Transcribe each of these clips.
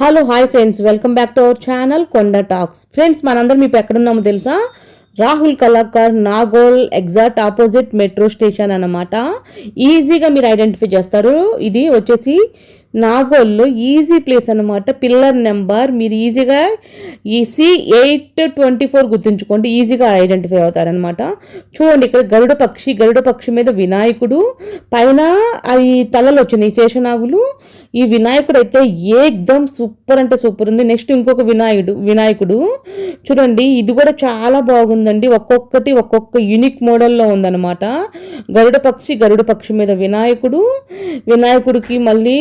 Hello hi friends, welcome back to our channel కొండ talks. Friends, మనందరం ఇప్పుడు ఎక్కడున్నామో తెలుసా? Rahul Kalakar Nagole exact opposite metro station అన్నమాట. ఈజీగా మీరు ఐడెంటిఫై చేస్తారు. ఇది వచ్చేసి నాగోల్లో ఈజీ ప్లేస్ అనమాట. పిల్లర్ నెంబర్ మీరు ఈజీగా ఈ C824 గుర్తుంచుకోండి, ఈజీగా ఐడెంటిఫై అవుతారనమాట. చూడండి, ఇక్కడ గరుడ పక్షి మీద వినాయకుడు, పైన అవి తలలు వచ్చినాయి శేషనాగులు. ఈ వినాయకుడు అయితే ఏకదం సూపర్ అంటే సూపర్ ఉంది. నెక్స్ట్ ఇంకొక వినాయకుడు చూడండి, ఇది కూడా చాలా బాగుందండి. ఒక్కొక్కటి ఒక్కొక్క యూనిక్ మోడల్లో ఉందన్నమాట. గరుడ పక్షి మీద వినాయకుడికి మళ్ళీ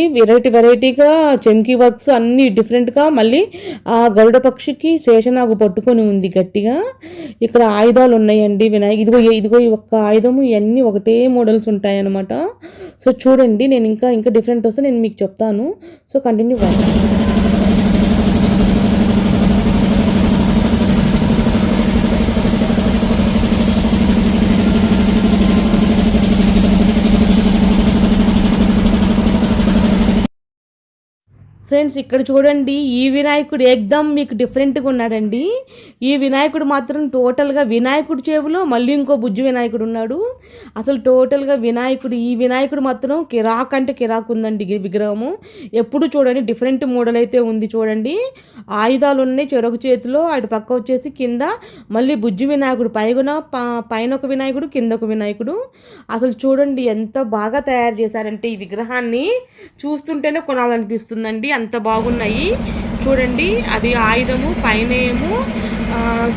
వెరైటీగా చెంకీ వర్క్స్ అన్ని డిఫరెంట్గా, మళ్ళీ ఆ గరుడ పక్షికి శేషనాగు పట్టుకొని ఉంది గట్టిగా. ఇక్కడ ఆయుధాలు ఉన్నాయండి. ఇదిగో ఈ ఒక్క ఆయుధము, ఇవన్నీ ఒకటే మోడల్స్ ఉంటాయన్నమాట. సో చూడండి, నేను ఇంకా డిఫరెంట్ వస్తే నేను మీకు చెప్తాను. So continue friends. ఇక్కడ చూడండి, ఈ వినాయకుడు ఏకదమ్ మీకు డిఫరెంట్గా ఉన్నాడండి. ఈ వినాయకుడు మాత్రం టోటల్గా వినాయకుడి చెవులో మళ్ళీ ఇంకో బుజ్జి వినాయకుడు ఉన్నాడు. అసలు టోటల్గా ఈ వినాయకుడు మాత్రం కిరాక్ అంటే కిరాక్ ఉందండి. విగ్రహము ఎప్పుడు చూడండి డిఫరెంట్ మోడల్ అయితే ఉంది. చూడండి, ఆయుధాలు ఉన్నాయి చెరొక చేతిలో, అటు పక్క వచ్చేసి కింద మళ్ళీ బుజ్జి వినాయకుడు, పైన ఒక వినాయకుడు, కింద ఒక వినాయకుడు. అసలు చూడండి ఎంత బాగా తయారు చేశారంటే ఈ విగ్రహాన్ని చూస్తుంటేనే కొనాలనిపిస్తుందండి, అంత బాగున్నాయి. చూడండి, అది ఆయుధము, పైన ఏమో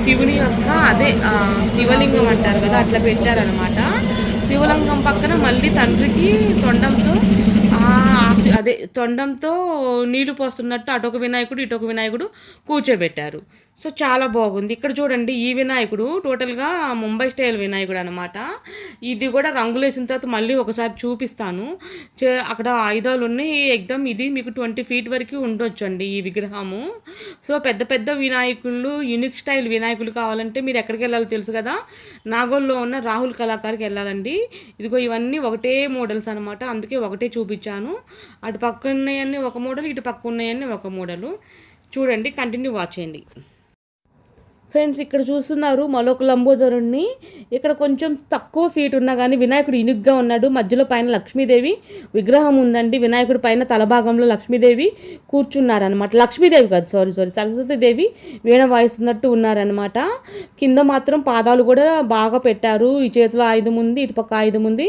శివుని యొక్క శివలింగం అంటారు కదా, అట్లా పెట్టారనమాట. శివలింగం పక్కన మళ్ళీ తండ్రికి తొండంతో నీళ్లు పోస్తున్నట్టు అటొక వినాయకుడు ఇటొక వినాయకుడు కూర్చోబెట్టారు. సో చాలా బాగుంది. ఇక్కడ చూడండి, ఈ వినాయకుడు టోటల్గా ముంబై స్టైల్ వినాయకుడు అనమాట. ఇది కూడా రంగులు వేసిన తర్వాత మళ్ళీ ఒకసారి చూపిస్తాను. అక్కడ ఆయుధాలు ఉన్నాయి ఎగ్దమ్. ఇది మీకు 20 feet వరకు ఉండొచ్చు అండి ఈ విగ్రహము. సో పెద్ద వినాయకులు, యూనిక్ స్టైల్ వినాయకులు కావాలంటే మీరు ఎక్కడికి వెళ్ళాలో తెలుసు కదా, నాగోల్లో ఉన్న రాహుల్ కళాకార్కి వెళ్ళాలండి. ఇదిగో ఇవన్నీ ఒకటే మోడల్స్ అనమాట, అందుకే ఒకటే చూపించాను. అటు పక్క ఉన్నాయన్నీ ఒక మోడల్, ఇటు పక్క ఉన్నాయన్నీ ఒక మోడలు. చూడండి, కంటిన్యూ వాచ్ చేయండి. ఫ్రెండ్స్, ఇక్కడ చూస్తున్నారు మరొక లంబోదరుణ్ణి. ఇక్కడ కొంచెం తక్కువ ఫీట్ ఉన్నా కానీ వినాయకుడు ఇనుగ్గా ఉన్నాడు. మధ్యలో పైన లక్ష్మీదేవి విగ్రహం ఉందండి. వినాయకుడి పైన తలభాగంలో లక్ష్మీదేవి కూర్చున్నారనమాట. లక్ష్మీదేవి కాదు, సారీ సరస్వతీదేవి వీణ వాయిస్తున్నట్టు ఉన్నారనమాట. కింద మాత్రం పాదాలు కూడా బాగా పెట్టారు. ఈ చేతిలో ఆయుధం ఉంది, ఇటు పక్క ఆయుధం ఉంది.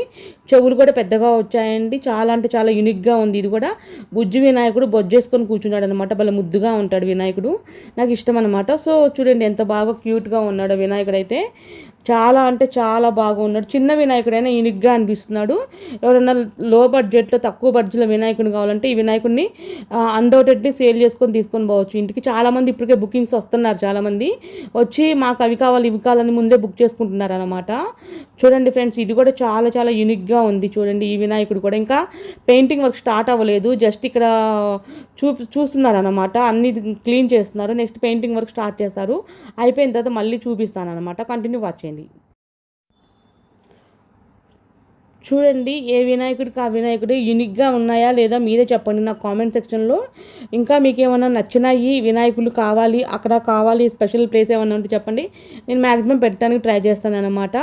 చెవులు కూడా పెద్దగా వచ్చాయండి. చాలా అంటే చాలా యూనిక్గా ఉంది. ఇది కూడా బుజ్జి వినాయకుడు బొజ్జేసుకొని కూర్చున్నాడు అనమాట. భలే ముద్దుగా ఉంటాడు వినాయకుడు, నాకు ఇష్టం అనమాట. సో చూడండి ఎంత బాగా క్యూట్గా ఉన్నాడు వినాయకుడు అయితే. చాలా అంటే చాలా బాగా ఉన్నాడు. చిన్న వినాయకుడైనా యూనిక్గా అనిపిస్తున్నాడు. ఎవరైనా లో బడ్జెట్లో తక్కువ బడ్జెట్లో వినాయకుడు కావాలంటే ఈ వినాయకుడిని అన్డౌటెడ్లీ సేల్ తీసుకొని పోవచ్చు ఇంటికి. చాలామంది ఇప్పటికే బుకింగ్స్ వస్తున్నారు. చాలామంది వచ్చి మాకు అవి కావాలి ఇవి కావాలని ముందే బుక్ చేసుకుంటున్నారు అనమాట. చూడండి ఫ్రెండ్స్, ఇది కూడా చాలా చాలా యూనిక్గా ఉంది. చూడండి, ఈ వినాయకుడు కూడా ఇంకా పెయింటింగ్ వర్క్ స్టార్ట్ అవ్వలేదు, జస్ట్ ఇక్కడ చూస్తున్నారు అనమాట. అన్ని క్లీన్ చేస్తున్నారు. నెక్స్ట్ పెయింటింగ్ వర్క్ స్టార్ట్ చేస్తారు. అయిపోయిన తర్వాత మళ్ళీ చూపిస్తాను అనమాట. కంటిన్యూ వాచ్ చేయండి. చూడండి, ఏ వినాయకుడికి ఆ వినాయకుడు యూనిక్గా ఉన్నాయా లేదా మీరే చెప్పండి నా కామెంట్ సెక్షన్లో. ఇంకా మీకు ఏమైనా నచ్చినాయి వినాయకులు కావాలి, అక్కడ కావాలి స్పెషల్ ప్లేస్ ఏమైనా ఉంటే చెప్పండి, నేను మ్యాక్సిమం పెట్టడానికి ట్రై చేస్తాను అనమాట.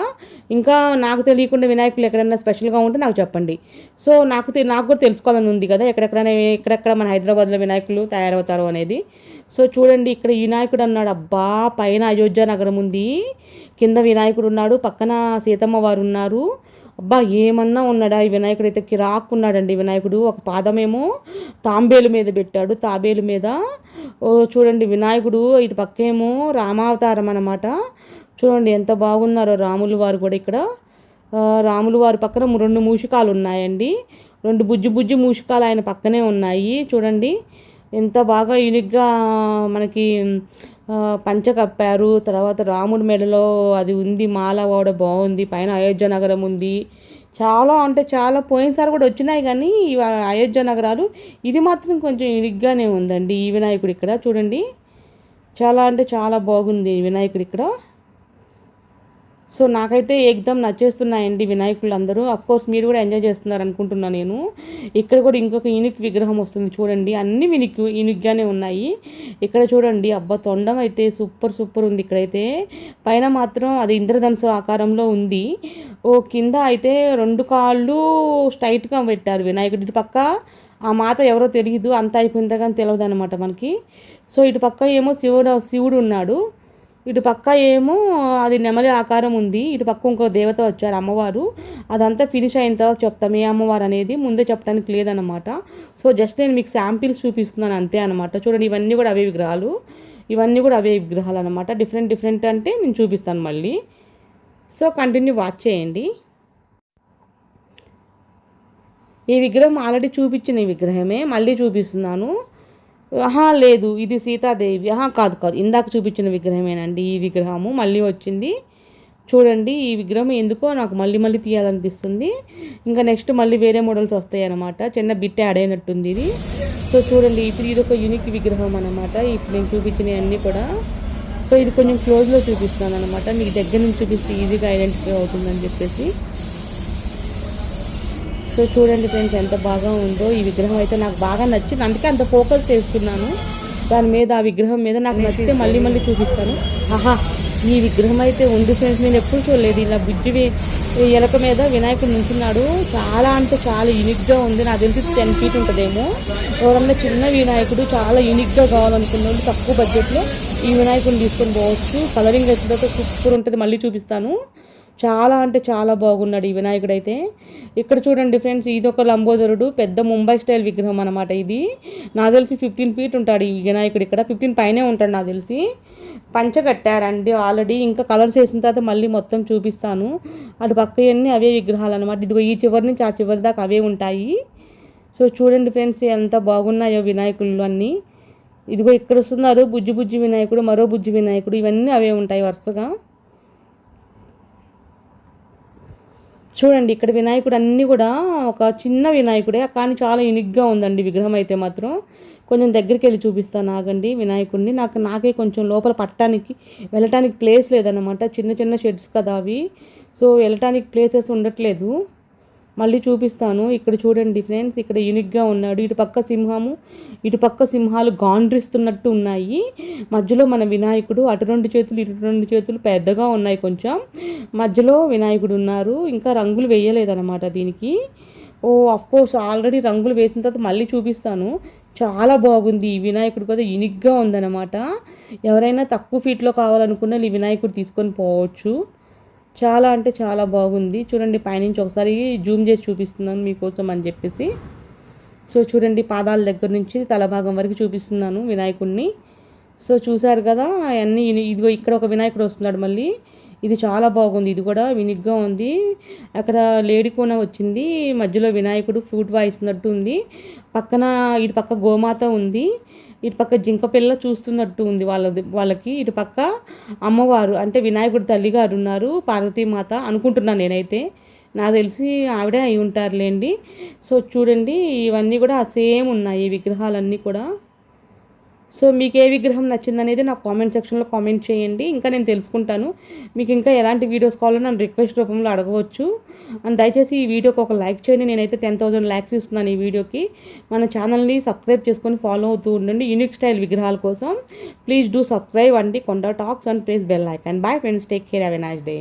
ఇంకా నాకు తెలియకుండా వినాయకులు ఎక్కడైనా స్పెషల్గా ఉంటే నాకు చెప్పండి. సో నాకు కూడా తెలుసుకోవాలని ఉంది కదా, ఎక్కడెక్కడ మన హైదరాబాద్లో వినాయకులు తయారవుతారు అనేది. సో చూడండి, ఇక్కడ వినాయకుడు అన్నాడు. అబ్బా, పైన అయోధ్య నగరం ఉంది, కింద వినాయకుడు ఉన్నాడు, పక్కన సీతమ్మ వారు ఉన్నారు. అబ్బా, ఏమన్నా ఉన్నాడా ఈ వినాయకుడు అయితే కిరాక్కున్నాడండి వినాయకుడు. ఒక పాదమేమో తాంబేలు మీద పెట్టాడు, తాబేలు మీద. చూడండి వినాయకుడు, ఇటు పక్కేమో రామావతారం అన్నమాట. చూడండి ఎంత బాగున్నారో రాములు వారు కూడా. ఇక్కడ రాములు వారి పక్కన 2 మూషికాలు ఉన్నాయండి. 2 బుజ్జి మూషికాలు ఆయన పక్కనే ఉన్నాయి. చూడండి ఎంత బాగా యూనిక్గా మనకి పంచ కప్పారు. తర్వాత రాముడి మెడలో అది ఉంది, మాల కూడా బాగుంది. పైన అయోధ్య నగరం ఉంది. చాలా అంటే చాలా, పోయినసారి కూడా వచ్చినాయి కానీ అయోధ్య నగరాలు, ఇది మాత్రం కొంచెం యూనిక్గానే ఉందండి ఈ వినాయకుడు. ఇక్కడ చూడండి, చాలా అంటే చాలా బాగుంది వినాయకుడు ఇక్కడ. సో నాకైతే ఏకదం నచ్చేస్తున్నాయండి వినాయకులు అందరూ. అఫ్కోర్స్ మీరు కూడా ఎంజాయ్ చేస్తున్నారు అనుకుంటున్నా నేను. ఇక్కడ కూడా ఇంకొక యూనిక్ విగ్రహం వస్తుంది చూడండి. అన్ని యూనిక్గానే ఉన్నాయి. ఇక్కడ చూడండి, అబ్బా తొండం అయితే సూపర్ సూపర్ ఉంది. ఇక్కడైతే పైన మాత్రం అది ఇంద్రధనుసు ఆకారంలో ఉంది. కింద అయితే 2 కాళ్ళు స్ట్రైట్గా పెట్టారు వినాయకుడు. ఇటు పక్క ఆ మాత ఎవరో తెలియదు, అంత అయిపోయిందా కానీ తెలియదు అనమాట మనకి. సో ఇటు పక్క ఏమో శివుడు ఉన్నాడు, ఇటు పక్క ఏమో అది నెమలి ఆకారం ఉంది. ఇటు పక్క ఇంకో దేవత వచ్చారు అమ్మవారు. అదంతా ఫినిష్ అయిన తర్వాత చెప్తాం ఏ అమ్మవారు అనేది, ముందే చెప్పడానికి లేదనమాట. సో జస్ట్ నేను మీకు శాంపిల్స్ చూపిస్తున్నాను అంతే అనమాట. చూడండి, ఇవన్నీ కూడా అవే విగ్రహాలు, ఇవన్నీ కూడా అవే విగ్రహాలు అనమాట. డిఫరెంట్ డిఫరెంట్ అంటే నేను చూపిస్తాను మళ్ళీ. సో కంటిన్యూ వాచ్ చేయండి. ఈ విగ్రహం ఆల్రెడీ చూపించిన ఈ విగ్రహమే మళ్ళీ చూపిస్తున్నాను. లేదు, ఇది సీతాదేవి. కాదు కాదు, ఇందాక చూపించిన విగ్రహమేనండి ఈ విగ్రహము. మళ్ళీ వచ్చింది చూడండి. ఈ విగ్రహం ఎందుకో నాకు మళ్ళీ మళ్ళీ తీయాలనిపిస్తుంది. ఇంకా నెక్స్ట్ మళ్ళీ వేరే మోడల్స్ వస్తాయి అన్నమాట. చిన్న బిట్ యాడ్ అయినట్టుంది ఇది. సో చూడండి, ఇప్పుడు ఇది ఒక యూనిక్ విగ్రహం అనమాట. ఇప్పుడు నేను చూపించినవన్నీ కూడా. సో ఇది కొంచెం క్లోజ్లో చూపిస్తున్నాను అనమాట, మీకు దగ్గర నుంచి చూపిస్తే ఈజీగా ఐడెంటిఫై అవుతుందని చెప్పేసి. సో చూడండి ఫ్రెండ్స్, ఎంత బాగా ఉందో ఈ విగ్రహం అయితే నాకు బాగా నచ్చింది. అందుకే అంత ఫోకస్ చేస్తున్నాను దాని మీద. ఆ విగ్రహం మీద నాకు నచ్చితే మళ్ళీ మళ్ళీ చూపిస్తాను. ఈ విగ్రహం అయితే ఉంది ఫ్రెండ్స్, నేను ఎప్పుడు చూడలేదు. ఇలా బుజ్జి ఎలక మీద వినాయకుడు నుంచున్నాడు. చాలా అంటే చాలా యూనిక్గా ఉంది. నాకు తెలిసి 10 feet ఉంటుందేమో. ఎవరన్నా చిన్న వినాయకుడు చాలా యూనిక్గా కావాలనుకున్న వాళ్ళు తక్కువ బడ్జెట్లో ఈ వినాయకుడిని తీసుకొని పోవచ్చు. కలరింగ్ వేసిన సూపర్ ఉంటుంది, మళ్ళీ చూపిస్తాను. చాలా అంటే చాలా బాగున్నాడు ఈ వినాయకుడు అయితే. ఇక్కడ చూడండి ఫ్రెండ్స్, ఇది ఒక లంబోదరుడు, పెద్ద ముంబై స్టైల్ విగ్రహం అనమాట. ఇది నాకు తెలిసి 15 feet ఉంటాడు ఈ వినాయకుడు. ఇక్కడ 15 పైనే ఉంటాడు నాకు తెలిసి. పంచ కట్టారండి ఆల్రెడీ. ఇంకా కలర్స్ వేసిన తర్వాత మళ్ళీ మొత్తం చూపిస్తాను. అటు పక్క అన్నీ అవే విగ్రహాలు అనమాట. ఇదిగో ఈ చివరి నుంచి ఆ చివరి దాకా అవే ఉంటాయి. సో చూడండి ఫ్రెండ్స్, ఎంత బాగున్నాయో వినాయకుళ్ళు అన్నీ. ఇదిగో ఇక్కడ వస్తున్నారు బుజ్జి బుజ్జి వినాయకుడు, మరో బుజ్జి వినాయకుడు, ఇవన్నీ అవే ఉంటాయి వరుసగా. చూడండి, ఇక్కడ వినాయకుడు అన్నీ కూడా ఒక చిన్న వినాయకుడే, కానీ చాలా యూనిక్గా ఉందండి విగ్రహం అయితే మాత్రం. కొంచెం దగ్గరికి వెళ్ళి చూపిస్తాను ఆగండి వినాయకుడిని. నాకే కొంచెం లోపల వెళ్ళటానికి ప్లేస్ లేదన్నమాట. చిన్న చిన్న షెడ్స్ కదా అవి. సో వెళ్ళటానికి ప్లేసెస్ ఉండట్లేదు. మళ్ళీ చూపిస్తాను. ఇక్కడ చూడండి ఫ్రెండ్స్, ఇక్కడ యూనిక్గా ఉన్నాడు. ఇటు పక్క సింహాలు గాండ్రిస్తున్నట్టు ఉన్నాయి. మధ్యలో మన వినాయకుడు, అటు 2 చేతులు ఇటు 2 చేతులు పెద్దగా ఉన్నాయి కొంచెం. మధ్యలో వినాయకుడు ఉన్నారు. ఇంకా రంగులు వేయలేదన్నమాట దీనికి. అఫ్కోర్స్ ఆల్రెడీ రంగులు వేసిన తర్వాత మళ్ళీ చూపిస్తాను. చాలా బాగుంది ఈ వినాయకుడు కూడా, యూనిక్గా ఉందన్నమాట. ఎవరైనా తక్కువ ఫీట్లో కావాలనుకున్న ఈ వినాయకుడు తీసుకొని పోవచ్చు. చాలా అంటే చాలా బాగుంది. చూడండి, పైనుంచి ఒకసారి జూమ్ చేసి చూపిస్తున్నాను మీకోసం అని చెప్పేసి. సో చూడండి, పాదాల దగ్గర నుంచి తల భాగం వరకు చూపిస్తున్నాను వినాయకుడిని. సో చూసారు కదా అవన్నీ. ఇదిగో ఇక్కడ ఒక వినాయకుడు వస్తున్నాడు మళ్ళీ. ఇది చాలా బాగుంది, ఇది కూడా యూనిక్గా ఉంది. అక్కడ లేడీ కోన వచ్చింది, మధ్యలో వినాయకుడు ఫ్లూట్ వాయిస్తున్నట్టు ఉంది. ఇటు పక్క గోమాత ఉంది, ఇటు పక్క జింక పిల్ల చూస్తున్నట్టు ఉంది వాళ్ళకి. ఇటు పక్క అమ్మవారు అంటే వినాయకుడు తల్లిగారు ఉన్నారు, పార్వతీమాత అనుకుంటున్నాను నేనైతే. నాకు తెలిసి ఆవిడే అయి ఉంటారులేండి. సో చూడండి, ఇవన్నీ కూడా సేమ్ ఉన్నాయి ఈ విగ్రహాలన్నీ కూడా. సో మీకు ఏ విగ్రహం నచ్చిందనేది నాకు కామెంట్ సెక్షన్లో కామెంట్ చేయండి. ఇంకా నేను తెలుసుకుంటాను. మీకు ఇంకా ఎలాంటి వీడియోస్ కావాలో నన్ను రిక్వెస్ట్ రూపంలో అడగవచ్చు. అండ్ దయచేసి ఈ వీడియోకి ఒక లైక్ చేయండి. నేనైతే 10,000 లైక్స్ ఇస్తున్నాను ఈ వీడియోకి. మన ఛానల్ని సబ్స్క్రైబ్ చేసుకొని ఫాలో అవుతూ ఉండండి యూనిక్ స్టైల్ విగ్రహాల కోసం. ప్లీజ్ డూ సబ్స్క్రైబ్ అండి కొండ talks and press bell icon. Bye friends, take care, have a nice day.